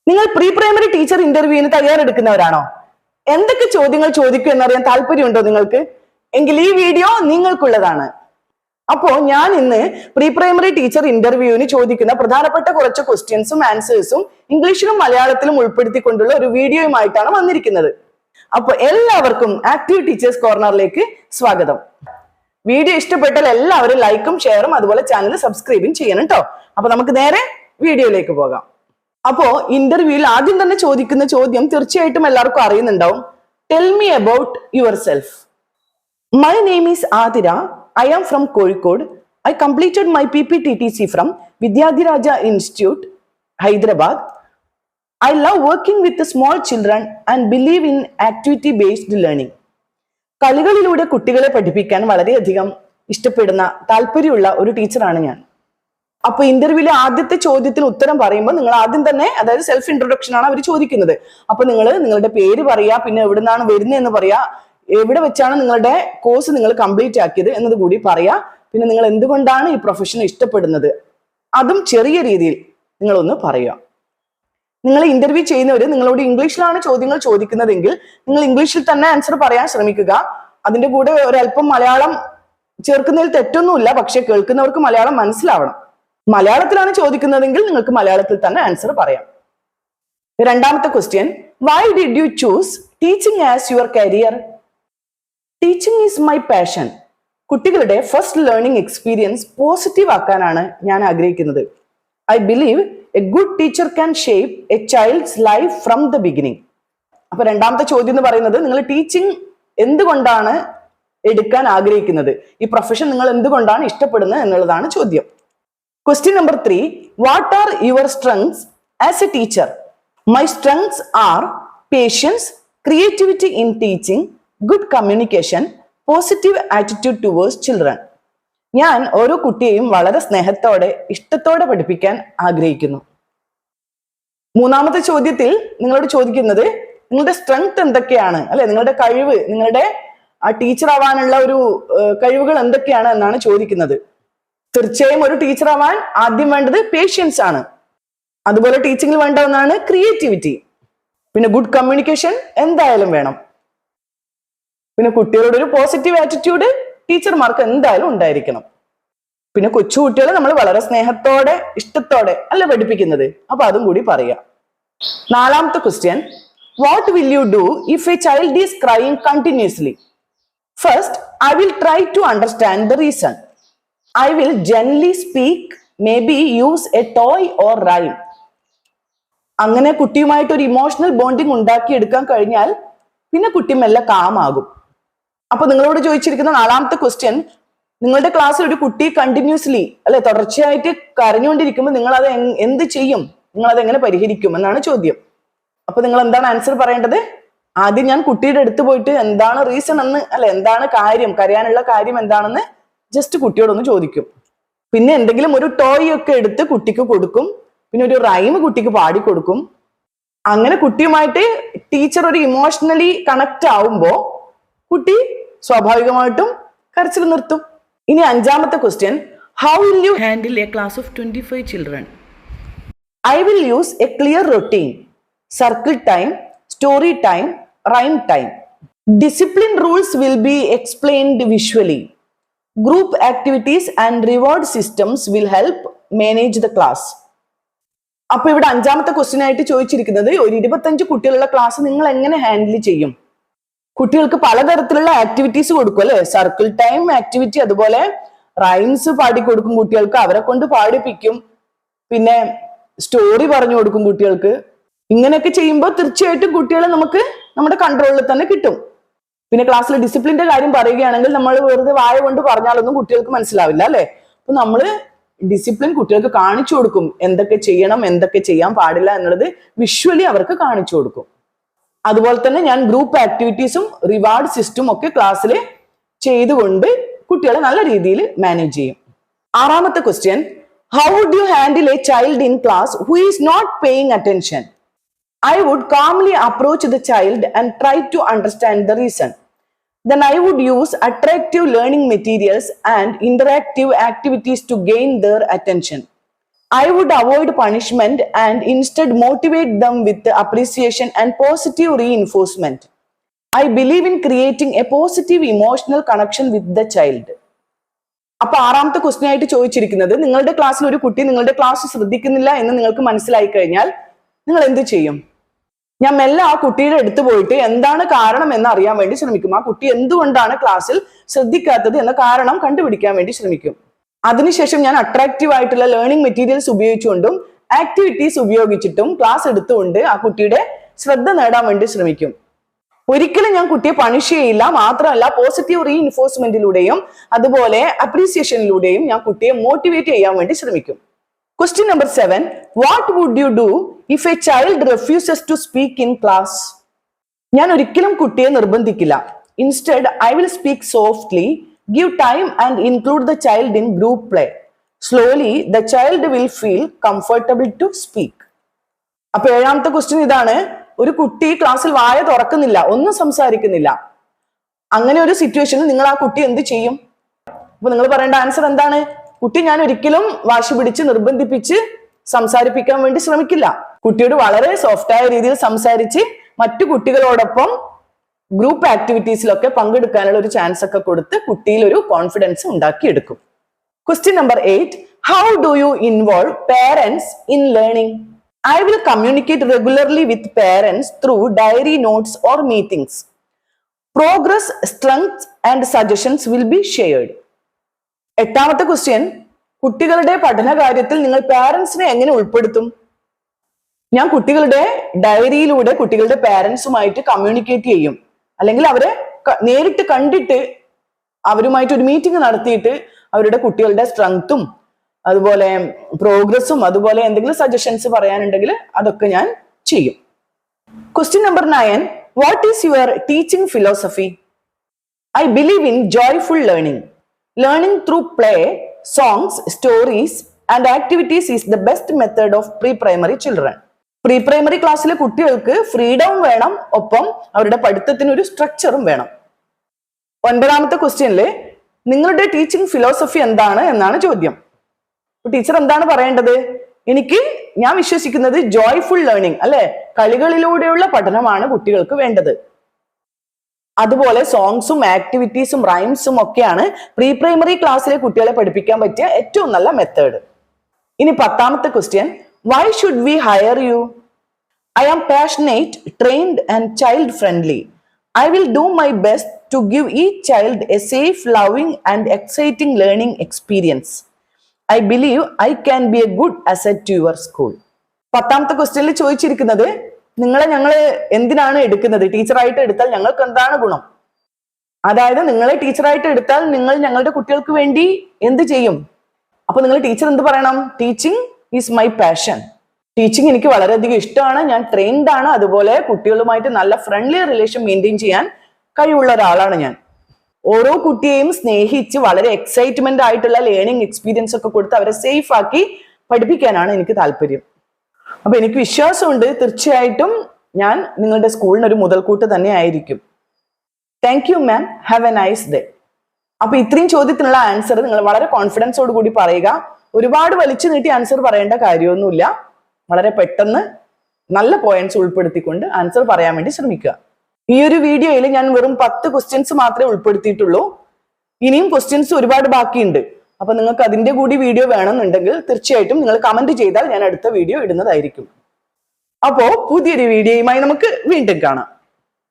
നിങ്ങൾ pre primary teacher ഇന്റർവ്യൂവിന് തയ്യാറെടുക്കുന്നവരാണോ? എന്തൊക്കെ ചോദ്യങ്ങൾ ചോദിക്കും എന്നറിയാൻ താല്പര്യമുണ്ടോ നിങ്ങൾക്ക്? എങ്കിൽ ഈ വീഡിയോ നിങ്ങൾക്കുള്ളതാണ്. അപ്പോ ഞാൻ ഇന്ന് പ്രീ പ്രൈമറി ടീച്ചർ ഇന്റർവ്യൂവിന് ചോദിക്കുന്ന പ്രധാനപ്പെട്ട കുറച്ച് ക്വസ്റ്റ്യൻസും ആൻസേഴ്സും ഇംഗ്ലീഷിലും മലയാളത്തിലും ഉൾപ്പെടുത്തിക്കൊണ്ടുള്ള ഒരു വീഡിയോയുമായിട്ടാണ് വന്നിരിക്കുന്നത്. അപ്പൊ എല്ലാവർക്കും ആക്റ്റീവ് ടീച്ചേഴ്സ് കോർണറിലേക്ക് സ്വാഗതം. വീഡിയോ ഇഷ്ടപ്പെട്ടാൽ എല്ലാവരും ലൈക്കും ഷെയറും അതുപോലെ ചാനൽ സബ്സ്ക്രൈബും ചെയ്യണം കേട്ടോ. അപ്പൊ നമുക്ക് നേരെ വീഡിയോയിലേക്ക് പോകാം. അപ്പോ ഇന്റർവ്യൂവിൽ ആദ്യം തന്നെ ചോദിക്കുന്ന ചോദ്യം തീർച്ചയായിട്ടും എല്ലാവർക്കും അറിയുന്നുണ്ടാവും. Tell me about yourself. My name is Athira. I am from Kozhikode. I completed my PPTTC from Vidyadhiraja Institute, Hyderabad. I love working with the small children and believe in activity-based learning. കളികളിലൂടെ കുട്ടികളെ പഠിപ്പിക്കാൻ വളരെയധികം ഇഷ്ടപ്പെടുന്ന താല്പര്യമുള്ള ഒരു ടീച്ചറാണ് ഞാൻ. അപ്പൊ ഇന്റർവ്യൂവിലെ ആദ്യത്തെ ചോദ്യത്തിന് ഉത്തരം പറയുമ്പോൾ നിങ്ങൾ ആദ്യം തന്നെ, അതായത് സെൽഫ് ഇൻട്രൊഡക്ഷൻ ആണ് അവർ ചോദിക്കുന്നത്. അപ്പൊ നിങ്ങളുടെ പേര് പറയാ, പിന്നെ എവിടെ നിന്നാണ് വരുന്നതെന്ന് പറയാ, എവിടെ വെച്ചാണ് നിങ്ങളുടെ കോഴ്സ് നിങ്ങൾ കംപ്ലീറ്റ് ആക്കിയത് എന്നത് കൂടി പറയാ, പിന്നെ നിങ്ങൾ എന്തുകൊണ്ടാണ് ഈ പ്രൊഫഷൻ ഇഷ്ടപ്പെടുന്നത് അതും ചെറിയ രീതിയിൽ നിങ്ങളൊന്ന് പറയുക. നിങ്ങൾ ഇന്റർവ്യൂ ചെയ്യുന്നവർ നിങ്ങളോട് ഇംഗ്ലീഷിലാണ് ചോദ്യങ്ങൾ ചോദിക്കുന്നതെങ്കിൽ നിങ്ങൾ ഇംഗ്ലീഷിൽ തന്നെ ആൻസർ പറയാൻ ശ്രമിക്കുക. അതിന്റെ കൂടെ ഒരല്പം മലയാളം ചേർക്കുന്നതിൽ തെറ്റൊന്നുമില്ല, പക്ഷെ കേൾക്കുന്നവർക്ക് മലയാളം മനസ്സിലാവണം. മലയാളത്തിലാണ് ചോദിക്കുന്നതെങ്കിൽ നിങ്ങൾക്ക് മലയാളത്തിൽ തന്നെ ആൻസർ പറയാം. രണ്ടാമത്തെ question, why did you choose teaching as your career? Teaching is my passion. കുട്ടികളുടെ ഫസ്റ്റ് ലേണിംഗ് എക്സ്പീരിയൻസ് പോസിറ്റീവ് ആക്കാനാണ് ഞാൻ ആഗ്രഹിക്കുന്നത്. I believe A good teacher can shape A child's life from the beginning. അപ്പൊ രണ്ടാമത്തെ ചോദ്യം എന്ന് പറയുന്നത്, നിങ്ങൾ ടീച്ചിങ് എന്തുകൊണ്ടാണ് എടുക്കാൻ ആഗ്രഹിക്കുന്നത്, ഈ പ്രൊഫഷൻ നിങ്ങൾ എന്തുകൊണ്ടാണ് ഇഷ്ടപ്പെടുന്നത് എന്നുള്ളതാണ് ചോദ്യം. Question number 3, what are your strengths as a teacher? My strengths are patience, creativity in teaching, good communication, positive attitude towards children. ഞാൻ ഓരോ കുട്ടിയെയും വളരെ സ്നേഹത്തോടെ ഇഷ്ടത്തോടെ പഠിപ്പിക്കാൻ ആഗ്രഹിക്കുന്നു. മൂന്നാമത്തെ ചോദ്യത്തിൽ നിങ്ങളോട് ചോദിക്കുന്നത് നിങ്ങളുടെ സ്ട്രെങ്ത് എന്തൊക്കെയാണ്, അല്ലെ, നിങ്ങളുടെ കഴിവ്, നിങ്ങളുടെ ആ ടീച്ചർ ആവാനുള്ള ഒരു കഴിവുകൾ എന്തൊക്കെയാണ് എന്നാണ് ചോദിക്കുന്നത്. തീർച്ചയായും ഒരു ടീച്ചർ ആവാൻ ആദ്യം വേണ്ടത് പേഷ്യൻസ് ആണ്. അതുപോലെ ടീച്ചിങ്ങിൽ വേണ്ട ഒന്നാണ് ക്രിയേറ്റിവിറ്റി. പിന്നെ ഗുഡ് കമ്മ്യൂണിക്കേഷൻ എന്തായാലും വേണം. പിന്നെ കുട്ടികളോട് ഒരു പോസിറ്റീവ് ആറ്റിറ്റ്യൂഡ് ടീച്ചർമാർക്ക് എന്തായാലും ഉണ്ടായിരിക്കണം. പിന്നെ കൊച്ചു കുട്ടികളെ നമ്മൾ വളരെ സ്നേഹത്തോടെ ഇഷ്ടത്തോടെ അല്ല പഠിപ്പിക്കുന്നത്, അപ്പൊ അതും കൂടി പറയാം. നാലാമത്തെ question, what will you do if a child is crying continuously? First, I will try to understand the reason. I will gently speak, maybe use a toy or rhyme. അങ്ങനെ കുട്ടിയുമായിട്ട് ഒരു ഇമോഷണൽ ബോണ്ടിങ് ഉണ്ടാക്കിയെടുക്കാൻ കഴിഞ്ഞാൽ പിന്നെ കുട്ടി മെല്ലെ കാമാകും. അപ്പൊ നിങ്ങളോട് ചോദിച്ചിരിക്കുന്ന നാലാമത്തെ ക്വസ്റ്റ്യൻ, നിങ്ങളുടെ ക്ലാസ്സിൽ ഒരു കുട്ടി കണ്ടിന്യൂസ്ലി അല്ലെ തുടർച്ചയായിട്ട് കരഞ്ഞുകൊണ്ടിരിക്കുമ്പോൾ നിങ്ങൾ അത് എന്ത് ചെയ്യും, നിങ്ങൾ അത് എങ്ങനെ പരിഹരിക്കും എന്നാണ് ചോദ്യം. അപ്പൊ നിങ്ങൾ എന്താണ് ആൻസർ പറയേണ്ടത്? ആദ്യം ഞാൻ കുട്ടിയുടെ അടുത്ത് പോയിട്ട് എന്താണ് റീസൺ എന്ന്, അല്ലെ എന്താണ് കാര്യം, കരയാനുള്ള കാര്യം എന്താണെന്ന് ജസ്റ്റ് കുട്ടിയോടൊന്ന് ചോദിക്കും. പിന്നെ എന്തെങ്കിലും ഒരു ടോയ് ഒക്കെ എടുത്ത് കുട്ടിക്ക് കൊടുക്കും, പിന്നെ ഒരു റൈം കുട്ടിക്ക് പാടിക്കൊടുക്കും. അങ്ങനെ കുട്ടിയുമായിട്ട് ടീച്ചർ ഒരു ഇമോഷണലി കണക്ട് ആവുമ്പോ കുട്ടി സ്വാഭാവികമായിട്ടും കരച്ചിൽ നിർത്തും. ഇനി അഞ്ചാമത്തെ question, how will you handle A class of 25 children? I will use A clear routine, circle time, story time, rhyme time. Discipline rules will be explained visually. Group activities and reward systems will help manage the class. അപ്പൊ ഇവിടെ അഞ്ചാമത്തെ question ആയിട്ട് ചോദിച്ചിരിക്കുന്നത്, ഒരു 25 കുട്ടികളുള്ള class നിങ്ങൾ എങ്ങനെ handle ചെയ്യും? കുട്ടികൾക്ക് പലതരത്തിലുള്ള ആക്ടിവിറ്റീസ് കൊടുക്കും, അല്ലെ, സർക്കിൾ ടൈം ആക്ടിവിറ്റി, അതുപോലെ റൈംസ് പാടിക്കൊടുക്കും കുട്ടികൾക്ക്, അവരെ കൊണ്ട് പാടിപ്പിക്കും, പിന്നെ സ്റ്റോറി പറഞ്ഞു കൊടുക്കും കുട്ടികൾക്ക്. ഇങ്ങനെയൊക്കെ ചെയ്യുമ്പോൾ തീർച്ചയായിട്ടും കുട്ടികളെ നമുക്ക് നമ്മുടെ കൺട്രോളിൽ തന്നെ കിട്ടും. പിന്നെ ക്ലാസ്സിൽ ഡിസിപ്ലിന്റെ കാര്യം പറയുകയാണെങ്കിൽ നമ്മൾ വെറുതെ വായ കൊണ്ട് പറഞ്ഞാലൊന്നും കുട്ടികൾക്ക് മനസ്സിലാവില്ല, അല്ലെ. അപ്പൊ നമ്മള് ഡിസിപ്ലിൻ കുട്ടികൾക്ക് കാണിച്ചു കൊടുക്കും, എന്തൊക്കെ ചെയ്യണം എന്തൊക്കെ ചെയ്യാൻ പാടില്ല എന്നുള്ളത് വിഷ്വലി അവർക്ക് കാണിച്ചു കൊടുക്കും. അതുപോലെ തന്നെ ഞാൻ ഗ്രൂപ്പ് ആക്ടിവിറ്റീസും റിവാർഡ് സിസ്റ്റം ഒക്കെ ക്ലാസ്സിൽ ചെയ്തുകൊണ്ട് കുട്ടികളെ നല്ല രീതിയിൽ മാനേജ് ചെയ്യും. ആറാമത്തെ question, how would you handle a child in class who is not paying attention? I would calmly approach the child and try to understand the reason. Then I would use attractive learning materials and interactive activities to gain their attention. I would avoid punishment and instead motivate them with appreciation and positive reinforcement. I believe in creating a positive emotional connection with the child. അപ്പൊ ആറാമത്തെ question ആയിട്ട് ചോദിച്ചിരിക്കുന്നത്, നിങ്ങളുടെ ക്ലാസ്സിൽ ഒരു കുട്ടി നിങ്ങളുടെ class ശ്രദ്ധിക്കുന്നില്ല എന്ന് നിങ്ങൾക്ക് മനസ്സിലായി കഴിഞ്ഞാൽ നിങ്ങൾ എന്ത് ചെയ്യും? ഞാൻ മെല്ലെ ആ കുട്ടിയുടെ അടുത്ത് പോയിട്ട് എന്താണ് കാരണം എന്ന് അറിയാൻ വേണ്ടി ശ്രമിക്കും. ആ കുട്ടി എന്തുകൊണ്ടാണ് ക്ലാസ്സിൽ ശ്രദ്ധിക്കാത്തത് എന്ന കാരണം കണ്ടുപിടിക്കാൻ വേണ്ടി ശ്രമിക്കും. അതിനുശേഷം ഞാൻ അട്രാക്റ്റീവ് ആയിട്ടുള്ള ലേണിംഗ് മെറ്റീരിയൽസ് ഉപയോഗിച്ചുകൊണ്ടും ആക്ടിവിറ്റീസ് ഉപയോഗിച്ചിട്ടും ക്ലാസ് എടുത്തുകൊണ്ട് ആ കുട്ടിയുടെ ശ്രദ്ധ നേടാൻ വേണ്ടി ശ്രമിക്കും. ഒരിക്കലും ഞാൻ കുട്ടിയെ പണിഷ് ചെയ്യില്ല. മാത്രമല്ല, പോസിറ്റീവ് റീഇൻഫോഴ്സ്മെന്റിലൂടെയും അതുപോലെ അപ്രീസിയേഷനിലൂടെയും ഞാൻ കുട്ടിയെ മോട്ടിവേറ്റ് ചെയ്യാൻ വേണ്ടി ശ്രമിക്കും. Question number 7. What would you do if a child refuses to speak in class? ഞാൻ ഒരിക്കലും കുട്ടിയെ നിർബന്ധിക്കില്ല. Instead, I will speak softly, give time and include the child in group play. Slowly, the child will feel comfortable to speak. അപ്പൊ ഏഴാമത്തെ question ഇതാണ്. ഒരു കുട്ടി ക്ലാസ്സിൽ വായ തുറക്കുന്നില്ല, ഒന്നും സംസാരിക്കുന്നില്ല. അങ്ങനെ ഒരു സിറ്റുവേഷനിൽ നിങ്ങൾ ആ കുട്ടി എന്ത് ചെയ്യും? അപ്പൊ നിങ്ങൾ പറയേണ്ട ആൻസർ എന്താണ്? കുട്ടി ഞാൻ ഒരിക്കലും വാശി പിടിച്ച് നിർബന്ധിപ്പിച്ച് സംസാരിപ്പിക്കാൻ വേണ്ടി ശ്രമിക്കില്ല. കുട്ടിയോട് വളരെ സോഫ്റ്റായ രീതിയിൽ സംസാരിച്ച് മറ്റു കുട്ടികളോടൊപ്പം ഗ്രൂപ്പ് ആക്ടിവിറ്റീസിലൊക്കെ പങ്കെടുക്കാനുള്ള ഒരു ചാൻസ് ഒക്കെ കൊടുത്ത് കുട്ടിയിൽ ഒരു confidence ഉണ്ടാക്കിയെടുക്കും. Question number 8. How do you involve parents in learning? I will communicate regularly with parents through diary notes or meetings. Progress, strengths and suggestions will be shared. എട്ടാമത്തെ ക്വസ്റ്റ്യൻ, കുട്ടികളുടെ പഠന കാര്യത്തിൽ നിങ്ങൾ പാരന്റ്സിനെ എങ്ങനെ ഉൾപ്പെടുത്തും? ഞാൻ കുട്ടികളുടെ ഡയറിയിലൂടെ കുട്ടികളുടെ പാരന്റ്സുമായിട്ട് കമ്മ്യൂണിക്കേറ്റ് ചെയ്യും. അല്ലെങ്കിൽ അവരെ നേരിട്ട് കണ്ടിട്ട് അവരുമായിട്ട് ഒരു മീറ്റിംഗ് നടത്തിയിട്ട് അവരുടെ കുട്ടികളുടെ സ്ട്രെങ്ത്തും അതുപോലെ പ്രോഗ്രസ്സും അതുപോലെ എന്തെങ്കിലും സജഷൻസ് പറയാനുണ്ടെങ്കിൽ അതൊക്കെ ഞാൻ ചെയ്യും. Question number 9. What is your teaching philosophy? I believe in joyful learning. Learning through play, songs, stories and activities is the best method of pre-primary children. Pre-primary ക്ലാസ്സിലെ കുട്ടികൾക്ക് ഫ്രീഡം വേണം, ഒപ്പം അവരുടെ പഠിത്തത്തിന് ഒരു സ്ട്രക്ചറും വേണം. 9ാമത്തെ ക്വസ്റ്റ്യനില് നിങ്ങളുടെ ടീച്ചിങ് ഫിലോസഫി എന്താണ് എന്നാണ് ചോദ്യം. ടീച്ചർ എന്താണ് പറയേണ്ടത്? ഞാൻ വിശ്വസിക്കുന്നത് ജോയ്ഫുൾ ലേണിംഗ്, അല്ലെ, കളികളിലൂടെയുള്ള പഠനമാണ് കുട്ടികൾക്ക് വേണ്ടത്. അതുപോലെ സോങ്സും ആക്ടിവിറ്റീസും റൈംസും ഒക്കെയാണ് പ്രീ-പ്രൈമറി ക്ലാസ്സിലെ കുട്ടികളെ പഠിപ്പിക്കാൻ പറ്റിയ ഏറ്റവും നല്ല മെത്തേഡ്. ഇനി 10ാമത്തെ question, why should we hire you? I am passionate, trained and child friendly. I will do my best to give each child a safe, loving and exciting learning experience. I believe I can be a good asset to your school. 10ാമത്തെ ക്വസ്റ്റ്യനിൽ ചോദിച്ചിരിക്കുന്നത്, നിങ്ങളെ ഞങ്ങൾ എന്തിനാണ് എടുക്കുന്നത്? ടീച്ചറായിട്ട് എടുത്താൽ ഞങ്ങൾക്ക് എന്താണ് ഗുണം? അതായത് നിങ്ങളെ ടീച്ചറായിട്ട് എടുത്താൽ നിങ്ങൾ ഞങ്ങളുടെ കുട്ടികൾക്ക് വേണ്ടി എന്ത് ചെയ്യും? അപ്പൊ നിങ്ങൾ ടീച്ചർ എന്ത് പറയണം? Teaching is my passion. Teaching എനിക്ക് വളരെയധികം ഇഷ്ടമാണ്, ഞാൻ ട്രെയിൻഡ് ആണ്, അതുപോലെ കുട്ടികളുമായിട്ട് നല്ല ഫ്രണ്ട്ലി റിലേഷൻ മെയിൻറ്റെയിൻ ചെയ്യാൻ കഴിവുള്ള ഒരാളാണ് ഞാൻ. ഓരോ കുട്ടിയെയും സ്നേഹിച്ച് വളരെ എക്സൈറ്റ്മെന്റ് ആയിട്ടുള്ള ലേണിംഗ് എക്സ്പീരിയൻസ് ഒക്കെ കൊടുത്ത് അവരെ സേഫ് ആക്കി പഠിപ്പിക്കാനാണ് എനിക്ക് താല്പര്യം. അപ്പൊ എനിക്ക് വിശ്വാസമുണ്ട്, തീർച്ചയായിട്ടും ഞാൻ നിങ്ങളുടെ സ്കൂളിന് ഒരു മുതൽക്കൂട്ട് തന്നെ ആയിരിക്കും. Thank you ma'am, have A nice day. അപ്പൊ ഇത്രയും ചോദ്യത്തിനുള്ള ആൻസർ നിങ്ങൾ വളരെ കോൺഫിഡൻസോട് കൂടി പറയുക. ഒരുപാട് വലിച്ചു നീട്ടി ആൻസർ പറയേണ്ട കാര്യമൊന്നുമില്ല. വളരെ പെട്ടെന്ന് നല്ല പോയിന്റ്സ് ഉൾപ്പെടുത്തിക്കൊണ്ട് ആൻസർ പറയാൻ വേണ്ടി ശ്രമിക്കുക. ഈ ഒരു വീഡിയോയിൽ ഞാൻ വെറും 10 ക്വസ്റ്റ്യൻസ് മാത്രമേ ഉൾപ്പെടുത്തിയിട്ടുള്ളൂ. ഇനിയും ക്വസ്റ്റ്യൻസ് ഒരുപാട് ബാക്കിയുണ്ട്. അപ്പൊ നിങ്ങൾക്ക് അതിന്റെ കൂടി വീഡിയോ വേണമെന്നുണ്ടെങ്കിൽ തീർച്ചയായിട്ടും നിങ്ങൾ കമന്റ് ചെയ്താൽ ഞാൻ അടുത്ത വീഡിയോ ഇടുന്നതായിരിക്കും. അപ്പോ പുതിയൊരു വീഡിയോയുമായി നമുക്ക് വീണ്ടും കാണാം.